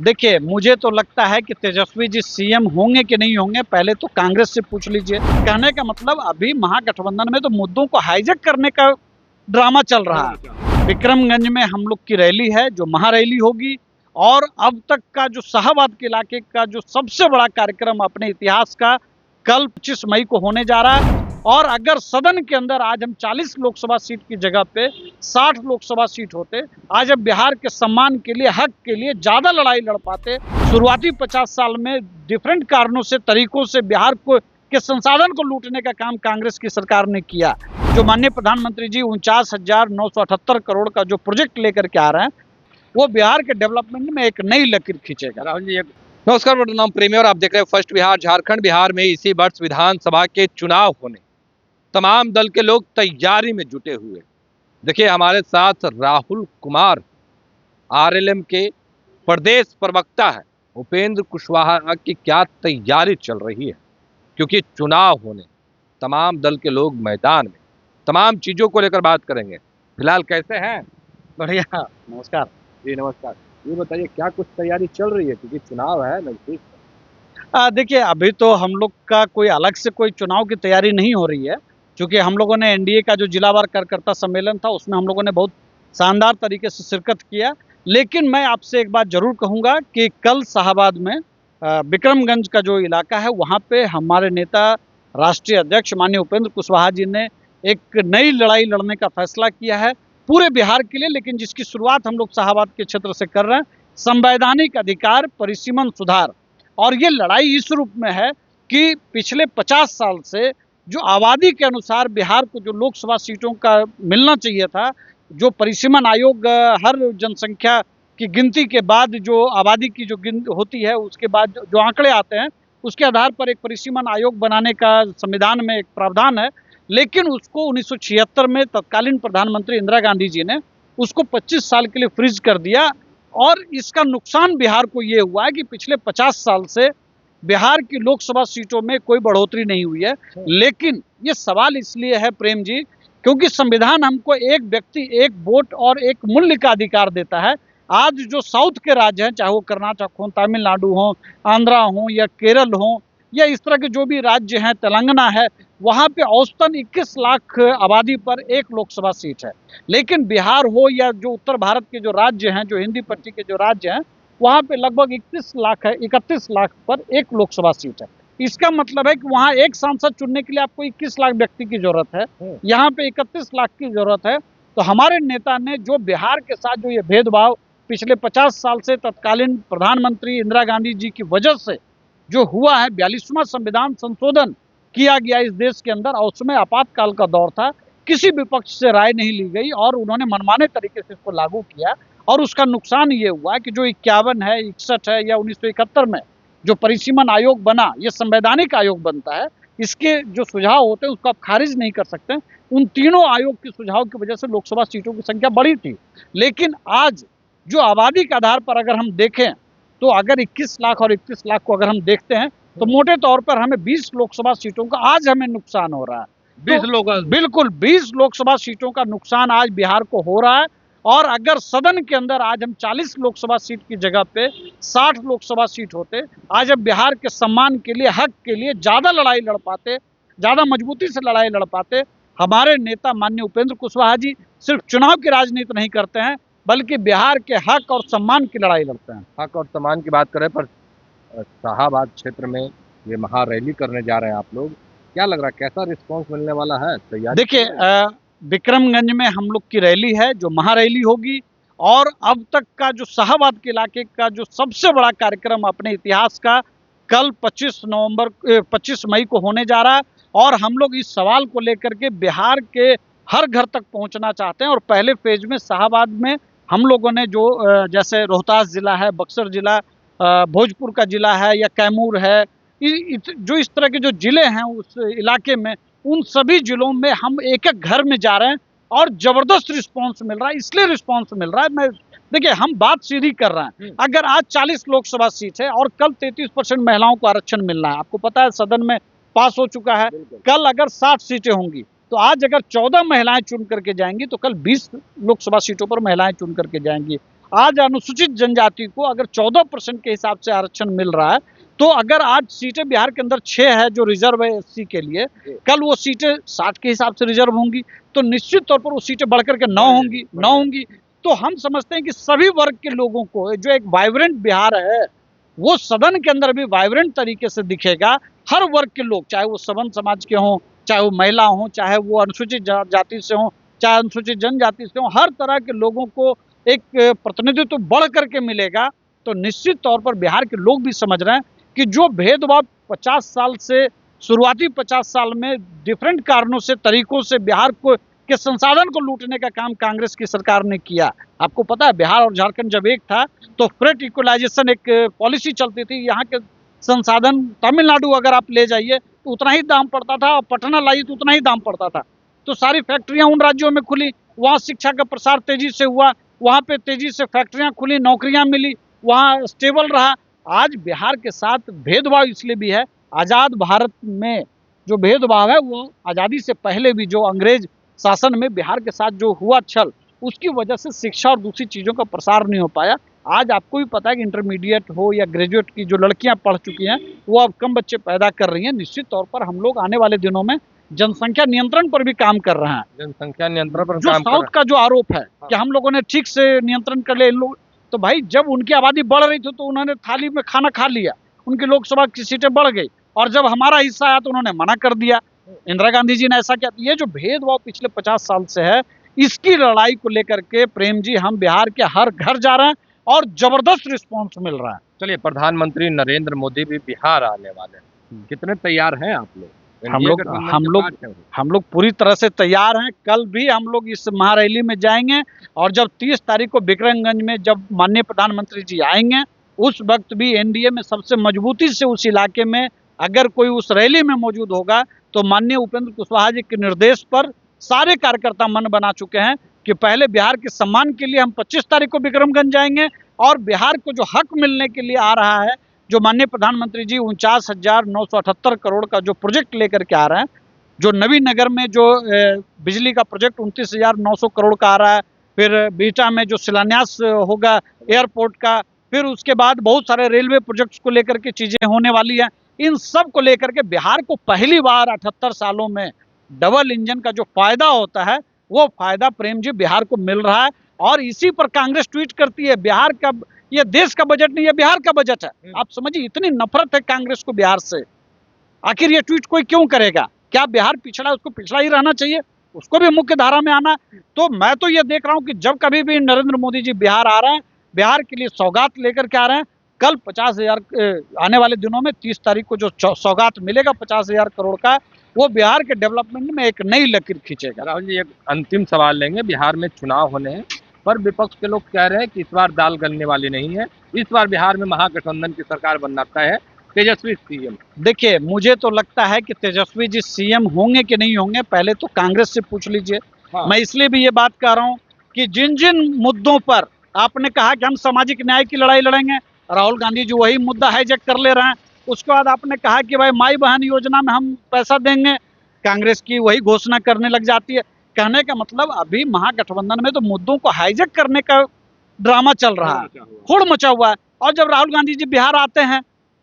देखिए, मुझे तो लगता है कि तेजस्वी जी सीएम होंगे कि नहीं होंगे, पहले तो कांग्रेस से पूछ लीजिए। कहने का मतलब अभी महागठबंधन में तो मुद्दों को हाईजैक करने का ड्रामा चल रहा है। विक्रमगंज में हम लोग की रैली है, जो महारैली होगी, और अब तक का जो शाहबाद के इलाके का जो सबसे बड़ा कार्यक्रम अपने इतिहास का कल 25 मई को होने जा रहा है। और अगर सदन के अंदर आज हम 40 लोकसभा सीट की जगह पे 60 लोकसभा सीट होते, आज हम बिहार के सम्मान के लिए, हक के लिए ज्यादा लड़ाई लड़ पाते। शुरुआती 50 साल में डिफरेंट कारणों से, तरीकों से बिहार को के संसाधन को लूटने का काम कांग्रेस की सरकार ने किया। जो माननीय प्रधानमंत्री जी 49,978 करोड़ का जो प्रोजेक्ट लेकर के आ रहे हैं, वो बिहार के डेवलपमेंट में एक नई लकीर खींचेगा। राहुल जी, नमस्कार, मेरा नाम प्रेमी और आप देख रहे हैं फर्स्ट बिहार झारखंड। बिहार में इसी वर्ष विधानसभा के चुनाव होने, तमाम दल के लोग तैयारी में जुटे हुए। देखिए, हमारे साथ राहुल कुमार आरएलएम के प्रदेश प्रवक्ता है। उपेंद्र कुशवाहा की क्या तैयारी चल रही है, क्योंकि चुनाव होने, तमाम दल के लोग मैदान में, तमाम चीजों को लेकर बात करेंगे। फिलहाल कैसे हैं? बढ़िया, नमस्कार जी नमस्कार। ये बताइए, क्या कुछ तैयारी चल रही है, क्योंकि चुनाव है नजदीक? देखिए, अभी तो हम लोग का कोई अलग से कोई चुनाव की तैयारी नहीं हो रही है, क्योंकि हम लोगों ने एनडीए का जो जिलावार कार्यकर्ता सम्मेलन था, उसमें हम लोगों ने बहुत शानदार तरीके से शिरकत किया। लेकिन मैं आपसे एक बात जरूर कहूँगा कि कल शाहबाद में विक्रमगंज का जो इलाका है, वहाँ पे हमारे नेता, राष्ट्रीय अध्यक्ष माननीय उपेंद्र कुशवाहा जी ने एक नई लड़ाई लड़ने का फैसला किया है पूरे बिहार के लिए, लेकिन जिसकी शुरुआत हम लोग शाहबाद के क्षेत्र से कर रहे हैं। संवैधानिक अधिकार परिसीमन सुधार, और ये लड़ाई इस रूप में है कि पिछले 50 साल से जो आबादी के अनुसार बिहार को जो लोकसभा सीटों का मिलना चाहिए था, जो परिसीमन आयोग हर जनसंख्या की गिनती के बाद जो आबादी की जो होती है, उसके बाद जो आंकड़े आते हैं, उसके आधार पर एक परिसीमन आयोग बनाने का संविधान में एक प्रावधान है। लेकिन उसको 1976 में तत्कालीन प्रधानमंत्री इंदिरा गांधी जी ने उसको 25 साल के लिए फ्रीज कर दिया। और इसका नुकसान बिहार को ये हुआ है कि पिछले 50 साल से बिहार की लोकसभा सीटों में कोई बढ़ोतरी नहीं हुई है। लेकिन ये सवाल इसलिए है प्रेम जी, क्योंकि संविधान हमको एक व्यक्ति, एक वोट और एक मूल्य का अधिकार देता है। आज जो साउथ के राज्य हैं, चाहे वो कर्नाटक हो, तमिलनाडु हो, आंध्रा हो या केरल हो, या इस तरह के जो भी राज्य हैं, तेलंगाना है, वहाँ पे औसतन 21 लाख आबादी पर एक लोकसभा सीट है। लेकिन बिहार हो या जो उत्तर भारत के जो राज्य हैं, जो हिंदी पट्टी के जो राज्य हैं, वहाँ पे लगभग 31 लाख है, 31 लाख पर एक लोकसभा सीट है। इसका मतलब है कि वहाँ एक सांसद चुनने के लिए आपको 21 लाख व्यक्ति की जरूरत है, यहाँ पे 31 लाख की जरूरत है। तो हमारे नेता ने जो बिहार के साथ जो ये भेदभाव पिछले 50 साल से तत्कालीन प्रधानमंत्री इंदिरा गांधी जी की वजह से जो हुआ है, 42वां संविधान संशोधन किया गया इस देश के अंदर, और उसमें आपातकाल का दौर था, किसी विपक्ष से राय नहीं ली गई और उन्होंने मनमाने तरीके से इसको लागू किया। और उसका नुकसान ये हुआ कि जो 51 है, 61 है या 1971 में जो परिसीमन आयोग बना, ये संवैधानिक आयोग बनता है, इसके जो सुझाव होते हैं उसको आप खारिज नहीं कर सकते। उन तीनों आयोग के सुझाव की वजह से लोकसभा सीटों की संख्या बढ़ी थी। लेकिन आज जो आबादी के आधार पर अगर हम देखें, तो अगर 21 लाख और 31 लाख को अगर हम देखते हैं, तो मोटे तौर पर हमें 20 लोकसभा सीटों का आज हमें नुकसान हो रहा है। 20 लोग, बिल्कुल 20 लोकसभा सीटों का नुकसान आज बिहार को हो रहा है। और अगर सदन के अंदर आज हम 40 लोकसभा सीट की जगह पे 60 लोकसभा सीट होते, आज हम बिहार के सम्मान के लिए, हक के लिए ज्यादा लड़ाई लड़ पाते, ज्यादा मजबूती से लड़ाई लड़ पाते। हमारे नेता माननीय उपेंद्र कुशवाहा जी सिर्फ चुनाव की राजनीति नहीं करते हैं, बल्कि बिहार के हक और सम्मान की लड़ाई लड़ते हैं। हक और सम्मान की बात करें, पर शाहबाद क्षेत्र में ये महारैली करने जा रहे हैं आप लोग, क्या लग रहा है, कैसा रिस्पांस मिलने वाला है? तैयारी? देखिए, विक्रमगंज में हम लोग की रैली है, जो महारैली होगी, और अब तक का जो शाहबाद के इलाके का जो सबसे बड़ा कार्यक्रम अपने इतिहास का कल 25 मई को होने जा रहा है। और हम लोग इस सवाल को लेकर के बिहार के हर घर तक पहुंचना चाहते हैं। और पहले फेज में शाहबाद में हम लोगों ने जो जैसे रोहतास जिला है, बक्सर जिला, भोजपुर का जिला है या कैमूर है, जो इस तरह के जो जिले हैं उस इलाके में, उन सभी जिलों में हम एक एक घर में जा रहे हैं और जबरदस्त रिस्पांस मिल रहा है। इसलिए रिस्पांस मिल रहा है, देखिए हम बात सीधी कर रहे हैं। अगर आज 40 लोकसभा सीट है और कल 33% महिलाओं को आरक्षण मिलना है, आपको पता है सदन में पास हो चुका है। कल अगर 60 सीटें होंगी, तो आज अगर 14 महिलाएं चुन करके जाएंगी, तो कल 20 लोकसभा सीटों पर महिलाएं चुन करके जाएंगी। आज अनुसूचित जनजाति को अगर 14% के हिसाब से आरक्षण मिल रहा है, तो अगर आज सीटें बिहार के अंदर 6 है जो रिजर्व है एससी के लिए, कल वो सीटें 60 के हिसाब से रिजर्व होंगी, तो निश्चित तौर पर वो सीटें बढ़कर के 9 होंगी। तो हम समझते हैं कि सभी वर्ग के लोगों को जो एक वाइब्रेंट बिहार है, वो सदन के अंदर भी वाइब्रेंट तरीके से दिखेगा। हर वर्ग के लोग, चाहे वो सवर्ण समाज के हों, चाहे वो महिला हों, चाहे वो अनुसूचित जाति से हों, चाहे अनुसूचित जनजाति से हों, हर तरह के लोगों को एक प्रतिनिधित्व बढ़ करके मिलेगा। तो निश्चित तौर पर बिहार के लोग भी समझ रहे हैं कि जो भेदभाव 50 साल से, शुरुआती 50 साल में डिफरेंट कारणों से, तरीकों से बिहार को के संसाधन को लूटने का काम कांग्रेस की सरकार ने किया। आपको पता है, बिहार और झारखंड जब एक था तो फ्रेट इक्वलाइजेशन एक पॉलिसी चलती थी। यहाँ के संसाधन तमिलनाडु अगर आप ले जाइए तो उतना ही दाम पड़ता था, और पटना लाइए तो उतना ही दाम पड़ता था। तो सारी फैक्ट्रियां उन राज्यों में खुली, वहाँ शिक्षा का प्रसार तेजी से हुआ, वहाँ पे तेजी से फैक्ट्रियां खुली, नौकरियां मिली, वहाँ स्टेबल रहा। आज बिहार के साथ भेदभाव इसलिए भी है, आज़ाद भारत में जो भेदभाव है वो आज़ादी से पहले भी जो अंग्रेज शासन में बिहार के साथ जो हुआ छल, उसकी वजह से शिक्षा और दूसरी चीज़ों का प्रसार नहीं हो पाया। आज आपको भी पता है कि इंटरमीडिएट हो या ग्रेजुएट की जो लड़कियां पढ़ चुकी हैं, वो अब कम बच्चे पैदा कर रही हैं। निश्चित तौर पर हम लोग आने वाले दिनों में जनसंख्या नियंत्रण पर भी काम कर रहे हैं। जनसंख्या नियंत्रण पर जो काम कर साउथ का जो आरोप है कि हम लोगों ने ठीक से नियंत्रण कर लिया, लोग तो भाई जब उनकी आबादी बढ़ रही थी तो उन्होंने थाली में खाना खा लिया, उनकी लोकसभा की सीटें बढ़ गई, और जब हमारा हिस्सा आया तो उन्होंने मना कर दिया। इंदिरा गांधी जी ने ऐसा किया। ये जो भेदभाव पिछले 50 साल से है, इसकी लड़ाई को लेकर के प्रेम जी हम बिहार के हर घर जा रहे हैं और जबरदस्त रिस्पॉन्स मिल रहा है। चलिए, प्रधानमंत्री नरेंद्र मोदी भी बिहार आने वाले हैं, कितने तैयार हैं आप लोग? हम लोग पूरी तरह से तैयार हैं। कल भी हम लोग इस महारैली में जाएंगे, और जब 30 तारीख को बिक्रमगंज में जब माननीय प्रधानमंत्री जी आएंगे, उस वक्त भी एनडीए में सबसे मजबूती से उस इलाके में अगर कोई उस रैली में मौजूद होगा, तो माननीय उपेंद्र कुशवाहा जी के निर्देश पर सारे कार्यकर्ता मन बना चुके हैं कि पहले बिहार के सम्मान के लिए हम 25 तारीख को बिक्रमगंज जाएंगे, और बिहार को जो हक मिलने के लिए आ रहा है, जो माननीय प्रधानमंत्री जी 49,978 करोड़ का जो प्रोजेक्ट लेकर के आ रहे हैं, जो नवीन नगर में जो बिजली का प्रोजेक्ट 29,900 करोड़ का आ रहा है, फिर बीटा में जो शिलान्यास होगा एयरपोर्ट का, फिर उसके बाद बहुत सारे रेलवे प्रोजेक्ट्स को लेकर के चीज़ें होने वाली हैं। इन सब को लेकर के बिहार को पहली बार 78 सालों में डबल इंजन का जो फायदा होता है, वो फायदा प्रेम जी बिहार को मिल रहा है। और इसी पर कांग्रेस ट्वीट करती है, बिहार का ये देश का बजट नहीं है, बिहार का बजट है। आप समझिए, इतनी नफरत है कांग्रेस को बिहार से। आखिर ये ट्वीट कोई क्यों करेगा? क्या बिहार पिछड़ा, उसको पिछड़ा ही रहना चाहिए, उसको भी मुख्य धारा में आना। तो मैं तो ये देख रहा हूँ कि जब कभी भी नरेंद्र मोदी जी बिहार आ रहे हैं, बिहार के लिए सौगात लेकर के आ रहे हैं। कल 50,000 आने वाले दिनों में 30 तारीख को जो सौगात मिलेगा 50,000 करोड़ का, वो बिहार के डेवलपमेंट में एक नई लकीर खींचेगा। राहुल जी, एक अंतिम सवाल लेंगे। बिहार में चुनाव होने हैं, पर विपक्ष के लोग कह रहे हैं कि इस बार दाल गलने वाली नहीं है, इस बार बिहार में महागठबंधन की सरकार बनना तय है, तेजस्वी सीएम। देखिए, मुझे तो लगता है कि तेजस्वी जी सीएम होंगे कि नहीं होंगे, पहले तो कांग्रेस से पूछ लीजिए। मैं इसलिए भी ये बात कह रहा हूँ कि जिन जिन मुद्दों पर आपने कहा कि हम सामाजिक न्याय की लड़ाई लड़ेंगे, राहुल गांधी जी वही मुद्दा हाईजैक कर ले रहे हैं। उसके बाद आपने कहा कि भाई माई बहन योजना में हम पैसा देंगे, कांग्रेस की वही घोषणा करने लग जाती है। कहने का मतलब अभी महागठबंधन में तो मुद्दों को हाईजैक करने का ड्रामा चल रहा है, होड़ मचा हुआ है। और जब राहुल गांधी जी बिहार आते हैं,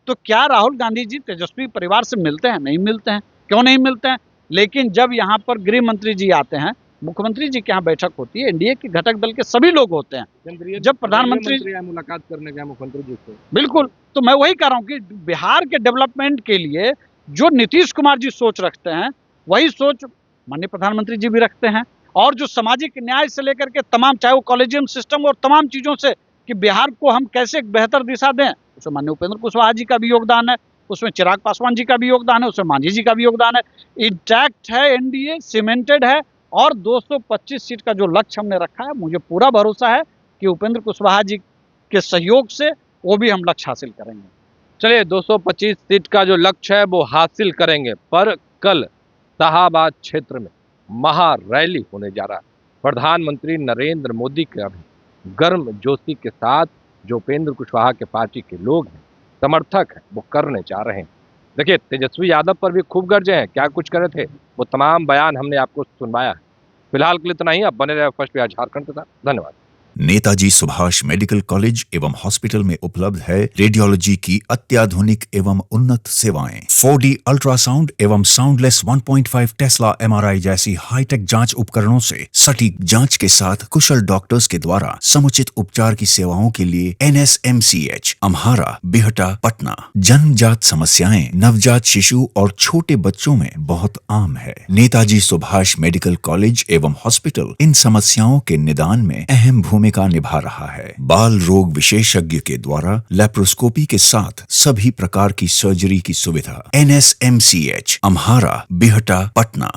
तो क्या राहुल गांधी जी तेजस्वी परिवार से मिलते हैं? नहीं मिलते हैं। क्यों नहीं मिलते हैं? लेकिन जब यहाँ पर गृह मंत्री जी आते हैं, मुख्यमंत्री जी के यहाँ बैठक होती है, एनडीए के घटक दल के सभी लोग होते हैं, जब प्रधानमंत्री मुलाकात करने गया मुख्यमंत्री जी से, बिल्कुल। तो मैं वही कह रहा हूँ कि बिहार के डेवलपमेंट के लिए जो नीतीश कुमार जी सोच रखते हैं, वही सोच माननीय प्रधानमंत्री जी भी रखते हैं। और जो सामाजिक न्याय से लेकर के तमाम, चाहे वो कॉलेजियम सिस्टम और तमाम चीज़ों से कि बिहार को हम कैसे एक बेहतर दिशा दें, उसमें माननीय उपेंद्र कुशवाहा जी का भी योगदान है, उसमें चिराग पासवान जी का भी योगदान है, उसमें मांझी जी का भी योगदान है। इंटैक्ट है एनडीए, सीमेंटेड है, और 225 सीट का जो लक्ष्य हमने रखा है, मुझे पूरा भरोसा है कि उपेंद्र कुशवाहा जी के सहयोग से वो भी हम लक्ष्य हासिल करेंगे। चलिए, 225 सीट का जो लक्ष्य है वो हासिल करेंगे, पर कल शाहाबाद क्षेत्र में महा रैली होने जा रहा है। प्रधानमंत्री नरेंद्र मोदी के अभी गर्म जोशी के साथ जो उपेंद्र कुशवाहा के पार्टी के लोग हैं, समर्थक हैं, वो करने जा रहे हैं। देखिए, तेजस्वी यादव पर भी खूब गर्जे हैं, क्या कुछ करे थे, वो तमाम बयान हमने आपको सुनवाया है। फिलहाल के लिए इतना ही। अब बने रहे फर्स्ट बिहार झारखंड के साथ। धन्यवाद। नेताजी सुभाष मेडिकल कॉलेज एवं हॉस्पिटल में उपलब्ध है रेडियोलॉजी की अत्याधुनिक एवं उन्नत सेवाएं। 4D अल्ट्रासाउंड एवं साउंडलेस 1.5 टेस्ला एमआरआई जैसी हाईटेक जांच उपकरणों से सटीक जांच के साथ कुशल डॉक्टर्स के द्वारा समुचित उपचार की सेवाओं के लिए NSMCH, अम्हारा, बिहटा, पटना। जन्मजात समस्याएं नवजात शिशु और छोटे बच्चों में बहुत आम है। नेताजी सुभाष मेडिकल कॉलेज एवं हॉस्पिटल इन समस्याओं के निदान में अहम भूमिका निभा रहा है। बाल रोग विशेषज्ञ के द्वारा लेप्रोस्कोपी के साथ सभी प्रकार की सर्जरी की सुविधा। NSMCH, अम्हारा, बिहटा, पटना।